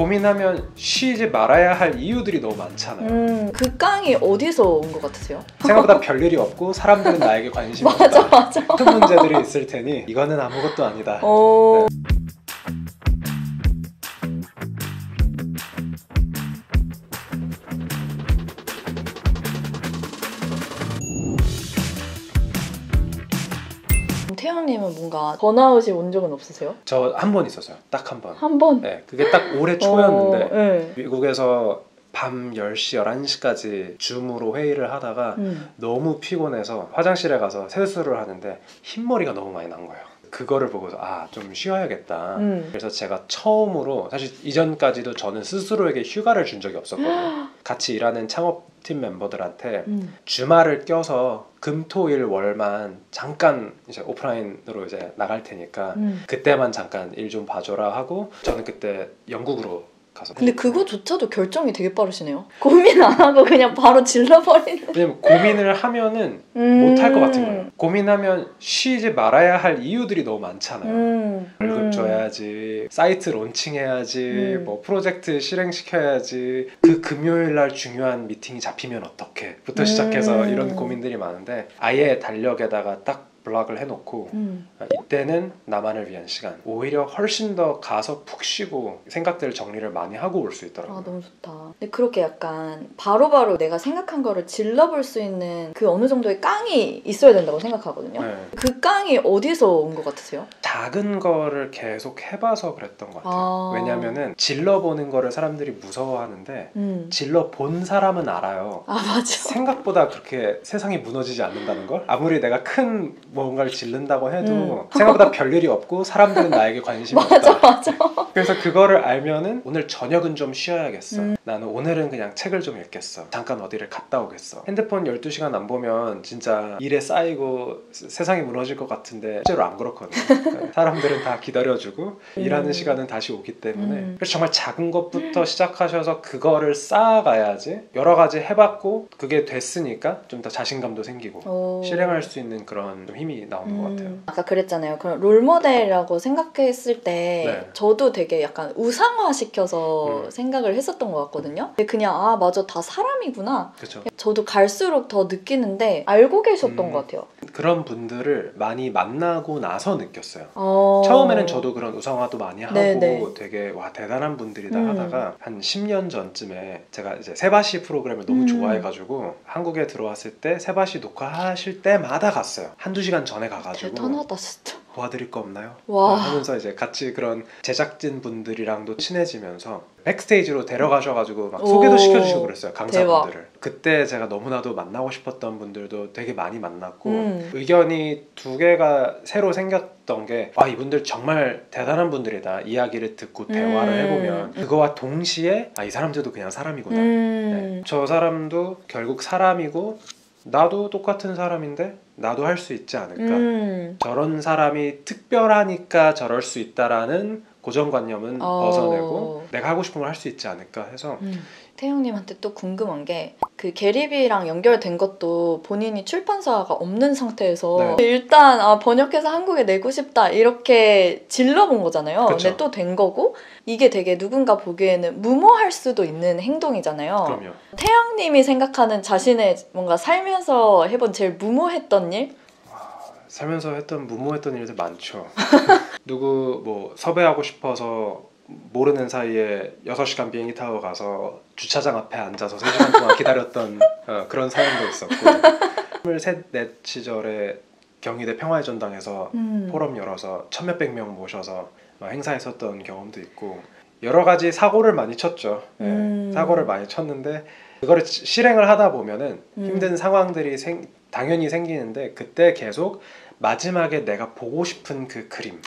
고민하면 쉬지 말아야 할 이유들이 너무 많잖아요. 그 깡이 어디서 온 것 같으세요? 생각보다 별일이 없고 사람들은 나에게 관심이 맞아, 없다. 맞아. 큰 문제들이 있을 테니 이거는 아무것도 아니다. 어... 네. 태영님은 뭔가 번아웃이 온 적은 없으세요? 저 한 번 있었어요. 딱 한 번. 한 번? 네, 그게 딱 올해 초였는데 네. 미국에서 밤 10시, 11시까지 줌으로 회의를 하다가 너무 피곤해서 화장실에 가서 세수를 하는데 흰머리가 너무 많이 난 거예요. 그거를 보고서 좀 쉬어야겠다. 그래서 제가 처음으로, 사실 이전까지도 저는 스스로에게 휴가를 준 적이 없었거든요. 같이 일하는 창업팀 멤버들한테 주말을 껴서 금, 토, 일, 월만 잠깐 이제 오프라인으로 이제 나갈 테니까 그때만 잠깐 일 좀 봐줘라 하고, 저는 그때 영국으로 가서. 근데 그거조차도 결정이 되게 빠르시네요. 고민 안 하고 그냥 바로 질러버리는. 왜냐면 고민을 하면은 못할 것 같은 거예요. 고민하면 쉬지 말아야 할 이유들이 너무 많잖아요. 월급 줘야지, 사이트 론칭해야지, 뭐 프로젝트 실행시켜야지, 그 금요일 날 중요한 미팅이 잡히면 어떡해 부터 시작해서 이런 고민들이 많은데, 아예 달력에다가 딱 블락을 해놓고 이때는 나만을 위한 시간, 오히려 훨씬 더 가서 푹 쉬고 생각들 정리를 많이 하고 올 수 있더라고요. 아, 너무 좋다. 근데 그렇게 약간 바로바로 내가 생각한 거를 질러볼 수 있는 그 어느 정도의 깡이 있어야 된다고 생각하거든요. 네. 그 깡이 어디서 온 것 같으세요? 작은 거를 계속 해봐서 그랬던 것 같아요. 왜냐면은 질러보는 거를 사람들이 무서워하는데 질러본 사람은 알아요. 아, 맞아. 생각보다 그렇게 세상이 무너지지 않는다는 걸. 아무리 내가 큰 뭔가를 질른다고 해도 생각보다 별일이 없고 사람들은 나에게 관심이 맞아, 없다. 맞아. 그래서 그거를 알면은 오늘 저녁은 좀 쉬어야겠어. 나는 오늘은 그냥 책을 좀 읽겠어. 잠깐 어디를 갔다 오겠어. 핸드폰 12시간 안 보면 진짜 일에 쌓이고 세상이 무너질 것 같은데 실제로 안 그렇거든요. 사람들은 다 기다려주고 일하는 시간은 다시 오기 때문에. 그래서 정말 작은 것부터 시작하셔서 그거를 쌓아가야지. 여러 가지 해봤고 그게 됐으니까 좀 더 자신감도 생기고 실행할 수 있는 그런 좀 힘이 나오는 것 같아요. 아까 그랬잖아요. 그런 롤모델이라고 생각했을 때 네. 저도 되게 약간 우상화시켜서 생각을 했었던 것 같거든요. 근데 그냥 맞아, 다 사람이구나. 그쵸. 저도 갈수록 더 느끼는데 알고 계셨던 것 같아요. 그런 분들을 많이 만나고 나서 느꼈어요. 처음에는 저도 그런 우상화도 많이 하고 네네. 되게 와 대단한 분들이다 하다가 한 10년 전쯤에 제가 이제 세바시 프로그램을 너무 좋아해가지고 한국에 들어왔을 때 세바시 녹화하실 때마다 갔어요. 한두 시간 전에 가가지고 대단하다 진짜. 도와드릴 거 없나요? 와. 하면서 이제 같이 그런 제작진 분들이랑도 친해지면서 백스테이지로 데려가셔가지고 막 소개도 시켜주시고 그랬어요. 강사분들을. 대박. 그때 제가 너무나도 만나고 싶었던 분들도 되게 많이 만났고 의견이 두 개가 새로 생겼던 게 이분들 정말 대단한 분들이다. 이야기를 듣고 대화를 해보면 그거와 동시에 이 사람들도 그냥 사람이구나. 네. 저 사람도 결국 사람이고 나도 똑같은 사람인데 나도 할 수 있지 않을까. 저런 사람이 특별하니까 저럴 수 있다라는 고정관념은 벗어내고 내가 하고 싶은 걸 할 수 있지 않을까 해서. 태영님한테 또 궁금한 게 그 게리비랑 연결된 것도 본인이 출판사가 없는 상태에서 일단 번역해서 한국에 내고 싶다 이렇게 질러본 거잖아요. 그쵸. 근데 또 된 거고 이게 되게 누군가 보기에는 무모할 수도 있는 행동이잖아요. 그럼요. 태영님이 생각하는 자신의 뭔가 살면서 해본 제일 무모했던 일? 살면서 했던 무모했던 일들 많죠. 누구 뭐 섭외하고 싶어서 모르는 사이에 6시간 비행기 타고 가서 주차장 앞에 앉아서 3시간 동안 기다렸던 그런 사연도 있었고 23, 4 시절에 경희대 평화의 전당에서 포럼 열어서 1,몇백 명 모셔서 행사했었던 경험도 있고 여러 가지 사고를 많이 쳤죠. 사고를 많이 쳤는데 그거를 실행을 하다 보면은 힘든 상황들이 당연히 생기는데 그때 계속 마지막에 내가 보고 싶은 그 그림.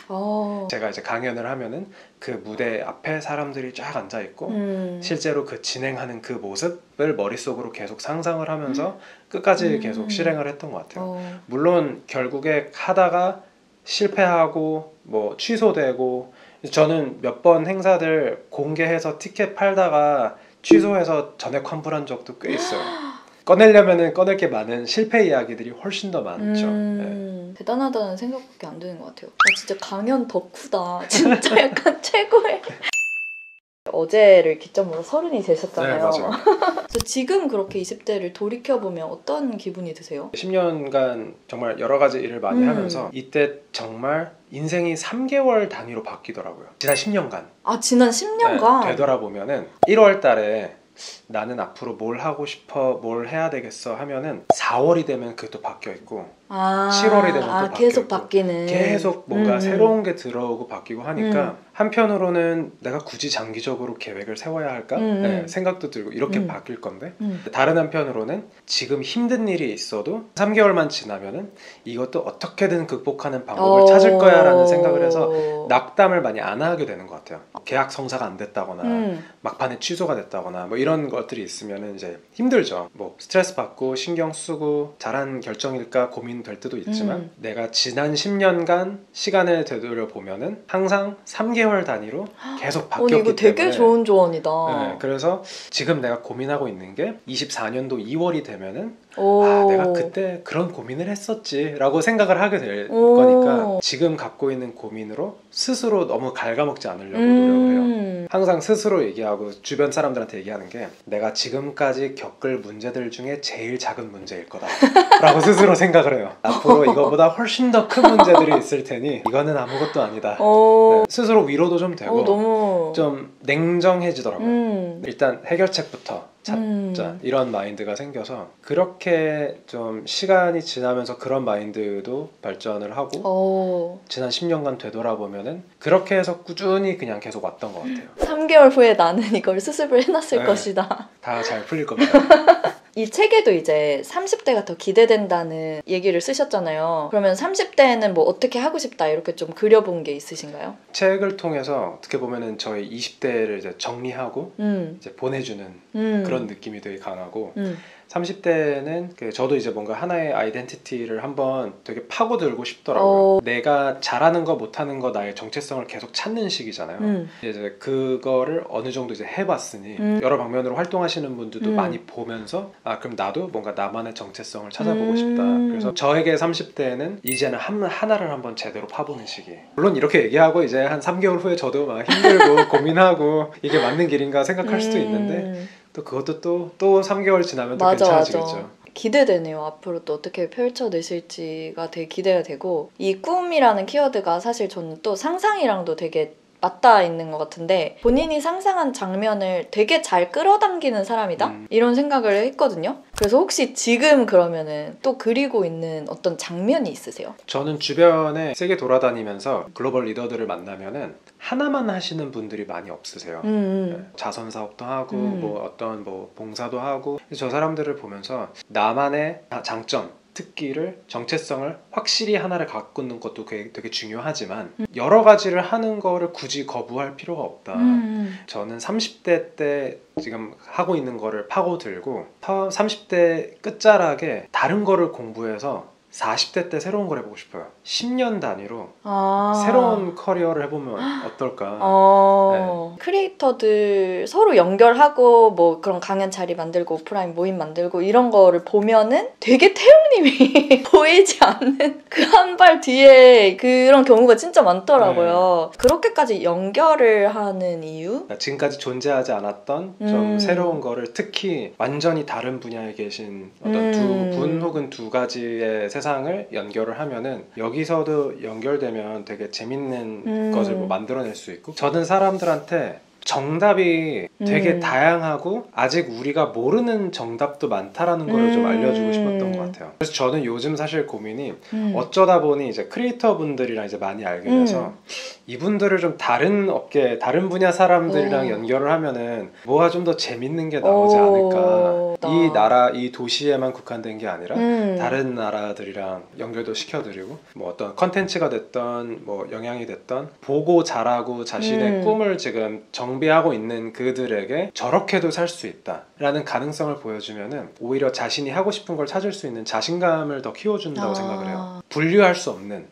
제가 이제 강연을 하면은 그 무대 앞에 사람들이 쫙 앉아 있고 실제로 그 진행하는 그 모습을 머릿속으로 계속 상상을 하면서 끝까지 계속 실행을 했던 것 같아요. 물론 결국에 하다가 실패하고 뭐 취소되고 저는 몇 번 행사들 공개해서 티켓 팔다가 취소해서 전액 환불한 적도 꽤 있어요. 꺼내려면은 꺼낼 게 많은 실패 이야기들이 훨씬 더 많죠. 대단하다는 생각밖에 안 드는 것 같아요. 진짜 강연 덕후다. 진짜 약간 최고의. 어제를 기점으로 30이 되셨잖아요. 네, 맞아요. 그래서 지금 그렇게 20대를 돌이켜보면 어떤 기분이 드세요? 10년간 정말 여러 가지 일을 많이 하면서 이때 정말 인생이 3개월 단위로 바뀌더라고요. 지난 10년간. 아, 지난 10년간? 네, 되돌아보면은 1월 달에 나는 앞으로 뭘 하고 싶어, 뭘 해야 되겠어 하면은 4월이 되면 그게 또 바뀌어 있고 7월이 되면 또 바뀌어 계속 있고 바뀌는. 계속 뭔가 새로운 게 들어오고 바뀌고 하니까 한편으로는 내가 굳이 장기적으로 계획을 세워야 할까? 네, 생각도 들고 이렇게 바뀔 건데 다른 한편으로는 지금 힘든 일이 있어도 3개월만 지나면은 이것도 어떻게든 극복하는 방법을 찾을 거야 라는 생각을 해서 낙담을 많이 안 하게 되는 것 같아요. 계약 성사가 안 됐다거나 막판에 취소가 됐다거나 뭐 이런 것들이 있으면은 이제 힘들죠. 뭐 스트레스 받고 신경 쓰고 잘한 결정일까 고민될 때도 있지만 내가 지난 10년간 시간을 되돌려 보면은 항상 3개월 단위로 계속 바뀌었기 이거 되게 때문에 좋은 조언이다. 네, 그래서 지금 내가 고민하고 있는 게 24년도 2월이 되면은 내가 그때 그런 고민을 했었지 라고 생각을 하게 될 거니까 지금 갖고 있는 고민으로 스스로 너무 갉아먹지 않으려고 노력을 해요. 항상 스스로 얘기하고 주변 사람들한테 얘기하는 게 내가 지금까지 겪을 문제들 중에 제일 작은 문제일 거다 라고 스스로 생각을 해요. 앞으로 이거보다 훨씬 더 큰 문제들이 있을 테니 이거는 아무것도 아니다. 네, 스스로 위로도 좀 되고 너무... 좀 냉정해지더라고요. 일단 해결책부터 찾자 이런 마인드가 생겨서 그렇게 좀 시간이 지나면서 그런 마인드도 발전을 하고 지난 10년간 되돌아보면은 그렇게 해서 꾸준히 그냥 계속 왔던 것 같아요. 3개월 후에 나는 이걸 수습을 해놨을 것이다. 다 잘 풀릴 겁니다. 이 책에도 이제 30대가 더 기대된다는 얘기를 쓰셨잖아요. 그러면 30대에는 뭐 어떻게 하고 싶다 이렇게 좀 그려본 게 있으신가요? 책을 통해서 어떻게 보면은 저희 20대를 이제 정리하고 이제 보내주는 그런 느낌이 되게 강하고 30대는 저도 이제 뭔가 하나의 아이덴티티를 한번 되게 파고들고 싶더라고요. 내가 잘하는 거 못하는 거 나의 정체성을 계속 찾는 시기잖아요. 이제 그거를 어느 정도 이제 해봤으니 여러 방면으로 활동하시는 분들도 많이 보면서 그럼 나도 뭔가 나만의 정체성을 찾아보고 싶다. 그래서 저에게 30대는 이제는 하나를 한번 제대로 파보는 시기. 물론 이렇게 얘기하고 이제 한 3개월 후에 저도 막 힘들고 고민하고 이게 맞는 길인가 생각할 수도 있는데 또 그것도 또 3개월 지나면 또 괜찮아지겠죠. 맞아. 기대되네요. 앞으로 또 어떻게 펼쳐내실지가 되게 기대가 되고 이 꿈이라는 키워드가 사실 저는 또 상상이랑도 되게 맞닿아 있는 것 같은데 본인이 상상한 장면을 되게 잘 끌어당기는 사람이다? 이런 생각을 했거든요. 그래서 혹시 지금 그러면은 또 그리고 있는 어떤 장면이 있으세요? 저는 주변에 세계 돌아다니면서 글로벌 리더들을 만나면은 하나만 하시는 분들이 많이 없으세요. 자선 사업도 하고 뭐 어떤 뭐 봉사도 하고 저 사람들을 보면서 나만의 장점 특기를 정체성을 확실히 하나를 갖고 있는 것도 되게 중요하지만 여러 가지를 하는 거를 굳이 거부할 필요가 없다. 저는 30대 때 지금 하고 있는 거를 파고들고 30대 끝자락에 다른 거를 공부해서 40대 때 새로운 걸 해보고 싶어요. 10년 단위로 새로운 커리어를 해보면 어떨까. 네. 크리에이터들 서로 연결하고 뭐 그런 강연 자리 만들고 오프라인 모임 만들고 이런 거를 보면은 되게 태용님이 보이지 않는 그 한 발 뒤에 그런 경우가 진짜 많더라고요. 그렇게까지 연결을 하는 이유? 지금까지 존재하지 않았던 좀 새로운 거를 특히 완전히 다른 분야에 계신 어떤 두 분 혹은 두 가지의 세상을 연결을 하면은 여기서도 연결되면 되게 재밌는 것을 뭐 만들어낼 수 있고 저는 사람들한테 정답이 되게 다양하고 아직 우리가 모르는 정답도 많다라는 걸 좀 알려주고 싶었던 것 같아요. 그래서 저는 요즘 사실 고민이 어쩌다 보니 이제 크리에이터 분들이랑 이제 많이 알게 돼서 이분들을 좀 다른 업계, 다른 분야 사람들이랑 연결을 하면은 뭐가 좀 더 재밌는 게 나오지 않을까. 이 나라, 이 도시에만 국한된 게 아니라 다른 나라들이랑 연결도 시켜드리고 뭐 어떤 컨텐츠가 됐던 뭐 영향이 됐던 보고 자라고 자신의 꿈을 지금 정비하고 있는 그들에게 저렇게도 살 수 있다 라는 가능성을 보여주면은 오히려 자신이 하고 싶은 걸 찾을 수 있는 자신감을 더 키워준다고 생각을 해요. 분류할 수 없는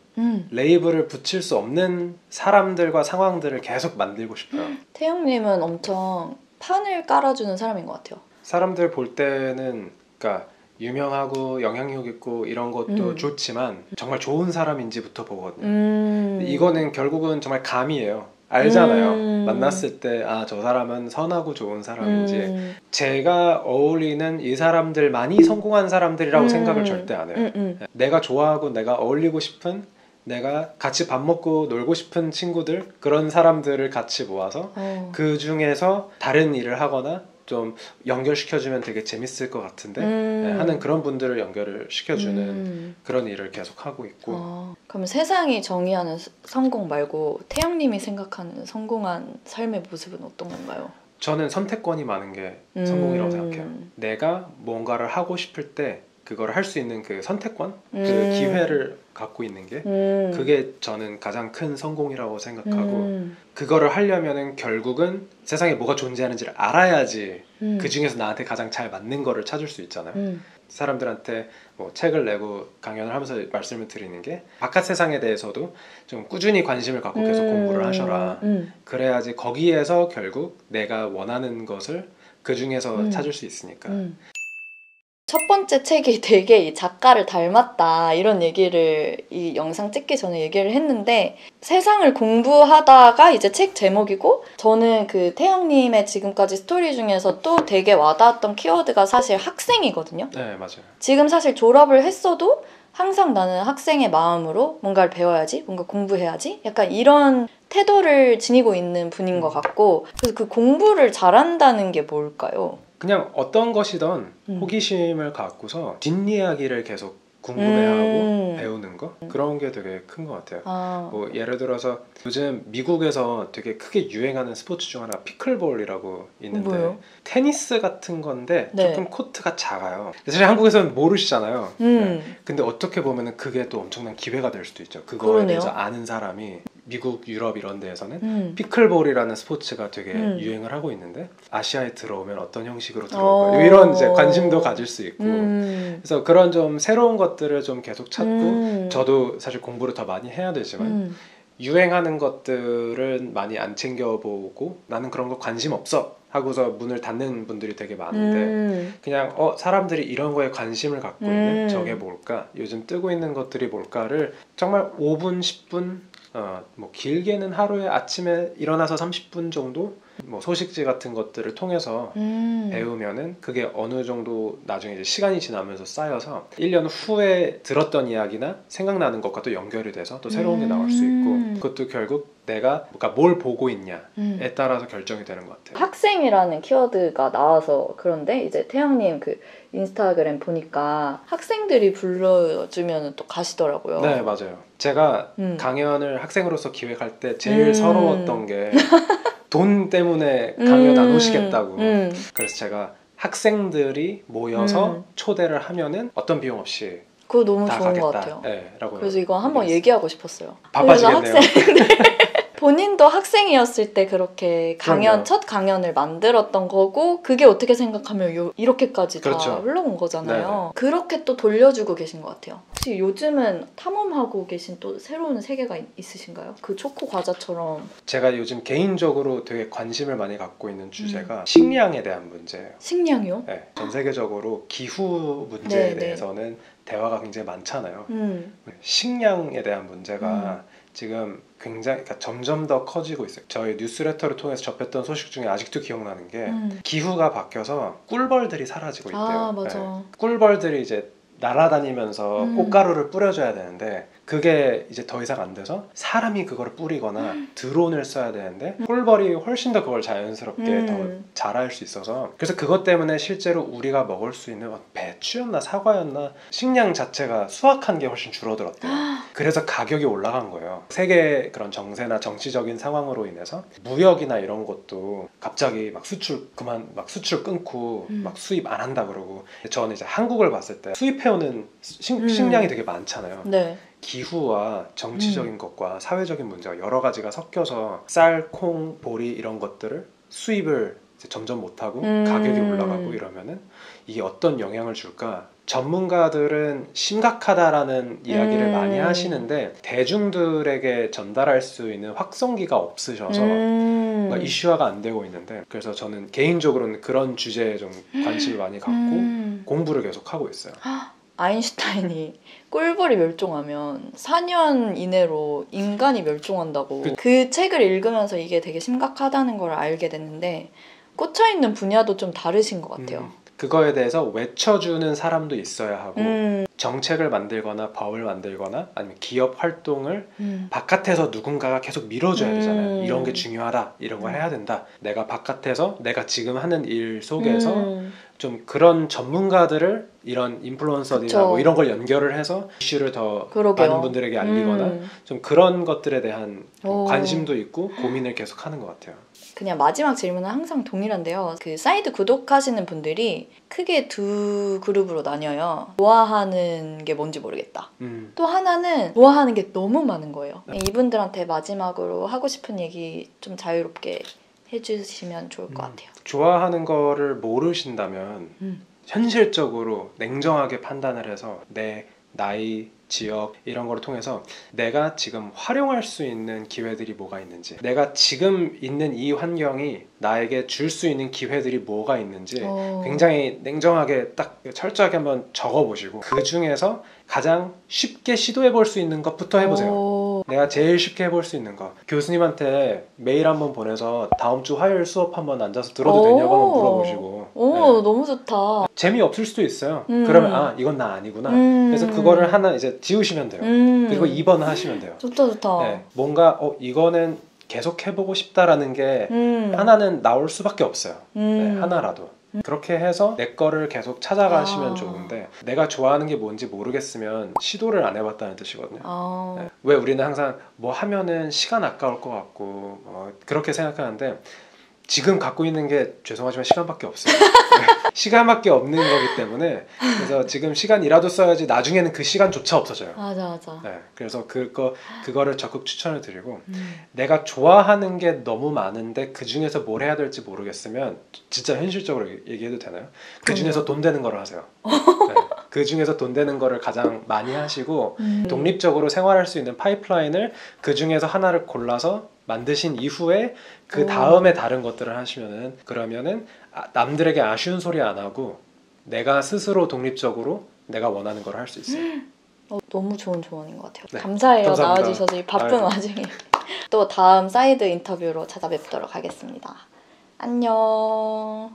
레이블을 붙일 수 없는 사람들과 상황들을 계속 만들고 싶어요. 태영님은 엄청 판을 깔아주는 사람인 것 같아요. 사람들 볼 때는 그러니까 유명하고 영향력 있고 이런 것도 좋지만 정말 좋은 사람인지부터 보거든요. 이거는 결국은 정말 감이에요. 알잖아요. 만났을 때 아, 저 사람은 선하고 좋은 사람인지 제가 어울리는 이 사람들만이 성공한 사람들이라고 생각을 절대 안 해요. 내가 좋아하고 내가 어울리고 싶은 내가 같이 밥 먹고 놀고 싶은 친구들 그런 사람들을 같이 모아서 그 중에서 다른 일을 하거나 좀 연결시켜주면 되게 재밌을 것 같은데 하는 그런 분들을 연결을 시켜주는 그런 일을 계속 하고 있고. 그럼 세상이 정의하는 성공 말고 태영님이 생각하는 성공한 삶의 모습은 어떤 건가요? 저는 선택권이 많은 게 성공이라고 생각해요. 내가 뭔가를 하고 싶을 때 그걸 할 수 있는 그 선택권, 그 기회를 갖고 있는 게 그게 저는 가장 큰 성공이라고 생각하고 그거를 하려면은 결국은 세상에 뭐가 존재하는지를 알아야지 그 중에서 나한테 가장 잘 맞는 거를 찾을 수 있잖아요. 사람들한테 뭐 책을 내고 강연을 하면서 말씀을 드리는 게 바깥 세상에 대해서도 좀 꾸준히 관심을 갖고 계속 공부를 하셔라. 그래야지 거기에서 결국 내가 원하는 것을 그 중에서 찾을 수 있으니까. 첫 번째 책이 되게 이 작가를 닮았다 이런 얘기를 이 영상 찍기 전에 얘기를 했는데 세상을 공부하다가 이제 책 제목이고 저는 그 태영님의 지금까지 스토리 중에서 또 되게 와닿았던 키워드가 사실 학생이거든요. 네, 맞아요. 지금 사실 졸업을 했어도 항상 나는 학생의 마음으로 뭔가를 배워야지, 뭔가 공부해야지 약간 이런 태도를 지니고 있는 분인 것 같고 그래서 그 공부를 잘한다는 게 뭘까요? 그냥 어떤 것이든 호기심을 갖고서 뒷이야기를 계속 궁금해하고 배우는 거 그런 게 되게 큰 것 같아요. 뭐 예를 들어서 요즘 미국에서 되게 크게 유행하는 스포츠 중 하나 피클볼이라고 있는데 뭐요? 테니스 같은 건데 네. 조금 코트가 작아요. 사실 한국에서는 모르시잖아요. 근데 어떻게 보면 그게 또 엄청난 기회가 될 수도 있죠. 그거에 그러네요. 대해서 아는 사람이 미국, 유럽 이런 데에서는 피클볼이라는 스포츠가 되게 유행을 하고 있는데 아시아에 들어오면 어떤 형식으로 들어올까 이런 이제 관심도 가질 수 있고 그래서 그런 좀 새로운 것들을 좀 계속 찾고 저도 사실 공부를 더 많이 해야 되지만 유행하는 것들은 많이 안 챙겨보고 나는 그런 거 관심 없어 하고서 문을 닫는 분들이 되게 많은데 그냥 사람들이 이런 거에 관심을 갖고 있는 저게 뭘까 요즘 뜨고 있는 것들이 뭘까를 정말 5분 10분 뭐 길게는 하루에 아침에 일어나서 30분 정도 뭐 소식지 같은 것들을 통해서 배우면은 그게 어느 정도 나중에 이제 시간이 지나면서 쌓여서 1년 후에 들었던 이야기나 생각나는 것과 또 연결이 돼서 또 새로운 게 나올 수 있고 그것도 결국 내가 그러니까 뭘 보고 있냐에 따라서 결정이 되는 것 같아요. 학생이라는 키워드가 나와서 그런데 이제 태영님 그 인스타그램 보니까 학생들이 불러주면 또 가시더라고요. 네, 맞아요. 제가 강연을 학생으로서 기획할 때 제일 서러웠던 게 돈 때문에 강연 안 오시겠다고. 그래서 제가 학생들이 모여서 초대를 하면은 어떤 비용 없이 그거 너무 다 좋은 가겠다. 것 같아요. 네, 라고 그래서 이거 한번 얘기했어요. 얘기하고 싶었어요. 바빠지겠네요. 본인도 학생이었을 때 그렇게 강연, 그럼요. 첫 강연을 만들었던 거고 그게 어떻게 생각하면 이렇게까지 그렇죠. 다 흘러온 거잖아요. 네네. 그렇게 또 돌려주고 계신 것 같아요. 혹시 요즘은 탐험하고 계신 또 새로운 세계가 있으신가요? 그 초코 과자처럼. 제가 요즘 개인적으로 되게 관심을 많이 갖고 있는 주제가 식량에 대한 문제예요. 식량이요? 네, 전 세계적으로 기후 문제에 네, 대해서는 대화가 굉장히 많잖아요. 식량에 대한 문제가 지금 굉장히 그러니까 점점 더 커지고 있어요. 저희 뉴스레터를 통해서 접했던 소식 중에 아직도 기억나는 게 기후가 바뀌어서 꿀벌들이 사라지고 있대요. 아, 맞아. 네. 꿀벌들이 이제 날아다니면서 꽃가루를 뿌려줘야 되는데 그게 이제 더 이상 안 돼서 사람이 그걸 뿌리거나 드론을 써야 되는데 꿀벌이 훨씬 더 그걸 자연스럽게 더 잘할 수 있어서 그래서 그것 때문에 실제로 우리가 먹을 수 있는 배추였나 사과였나 식량 자체가 수확한 게 훨씬 줄어들었대요. 그래서 가격이 올라간 거예요. 세계 그런 정세나 정치적인 상황으로 인해서 무역이나 이런 것도 갑자기 막 수출 끊고 막 수입 안 한다 그러고 저는 이제 한국을 봤을 때 수입해오는 식량이 되게 많잖아요. 네. 기후와 정치적인 것과 사회적인 문제가 여러 가지가 섞여서 쌀, 콩, 보리 이런 것들을 수입을 이제 점점 못하고 가격이 올라가고 이러면은 이게 어떤 영향을 줄까? 전문가들은 심각하다라는 이야기를 많이 하시는데 대중들에게 전달할 수 있는 확성기가 없으셔서 이슈화가 안 되고 있는데 그래서 저는 개인적으로는 그런 주제에 좀 관심을 많이 갖고 공부를 계속 하고 있어요. 아인슈타인이 꿀벌이 멸종하면 4년 이내로 인간이 멸종한다고 그 책을 읽으면서 이게 되게 심각하다는 걸 알게 됐는데 꽂혀있는 분야도 좀 다르신 것 같아요. 그거에 대해서 외쳐주는 사람도 있어야 하고 정책을 만들거나 법을 만들거나 아니면 기업 활동을 바깥에서 누군가가 계속 밀어줘야 되잖아요. 이런 게 중요하다, 이런 걸 해야 된다. 내가 바깥에서 내가 지금 하는 일 속에서 좀 그런 전문가들을 이런 인플루언서들이나 뭐 이런 걸 연결을 해서 이슈를 더 많은 분들에게 알리거나 좀 그런 것들에 대한 관심도 있고 고민을 계속 하는 것 같아요. 그냥 마지막 질문은 항상 동일한데요. 그 사이드 구독하시는 분들이 크게 두 그룹으로 나뉘어요. 좋아하는 게 뭔지 모르겠다. 또 하나는 좋아하는 게 너무 많은 거예요. 이분들한테 마지막으로 하고 싶은 얘기 좀 자유롭게 해주시면 좋을 것 같아요. 좋아하는 거를 모르신다면 현실적으로 냉정하게 판단을 해서 내 나이, 지역 이런 거를 통해서 내가 지금 활용할 수 있는 기회들이 뭐가 있는지, 내가 지금 있는 이 환경이 나에게 줄 수 있는 기회들이 뭐가 있는지 굉장히 냉정하게 딱 철저하게 한번 적어보시고 그 중에서 가장 쉽게 시도해 볼 수 있는 것부터 해보세요. 내가 제일 쉽게 해볼 수 있는 거, 교수님한테 메일 한번 보내서 다음 주 화요일 수업 한번 앉아서 들어도 되냐고 한번 물어보시고. 너무 좋다. 재미없을 수도 있어요. 그러면 이건 나 아니구나. 그래서 그거를 하나 이제 지우시면 돼요. 그리고 2번 하시면 돼요. 좋다. 네, 뭔가 이거는 계속 해보고 싶다라는 게 하나는 나올 수밖에 없어요. 네, 하나라도. 그렇게 해서 내 거를 계속 찾아가시면 좋은데, 내가 좋아하는 게 뭔지 모르겠으면 시도를 안 해봤다는 뜻이거든요. 네. 왜 우리는 항상 뭐 하면은 시간 아까울 것 같고 그렇게 생각하는데, 지금 갖고 있는 게 죄송하지만 시간밖에 없어요. 시간밖에 없는 거기 때문에, 그래서 지금 시간이라도 써야지 나중에는 그 시간조차 없어져요. 맞아. 네, 그래서 그거를 적극 추천을 드리고, 내가 좋아하는 게 너무 많은데 그 중에서 뭘 해야 될지 모르겠으면 진짜 현실적으로 얘기해도 되나요? 그 중에서 돈 되는 거를 하세요. 네, 그 중에서 돈 되는 거를 가장 많이 하시고 독립적으로 생활할 수 있는 파이프라인을 그 중에서 하나를 골라서 만드신 이후에 그 다음에 다른 것들을 하시면은, 그러면은 남들에게 아쉬운 소리 안 하고 내가 스스로 독립적으로 내가 원하는 걸 할 수 있어요. 너무 좋은 조언인 것 같아요. 네, 감사해요. 감사합니다. 나와주셔서 이 바쁜 와중에. 또 다음 사이드 인터뷰로 찾아뵙도록 하겠습니다. 안녕.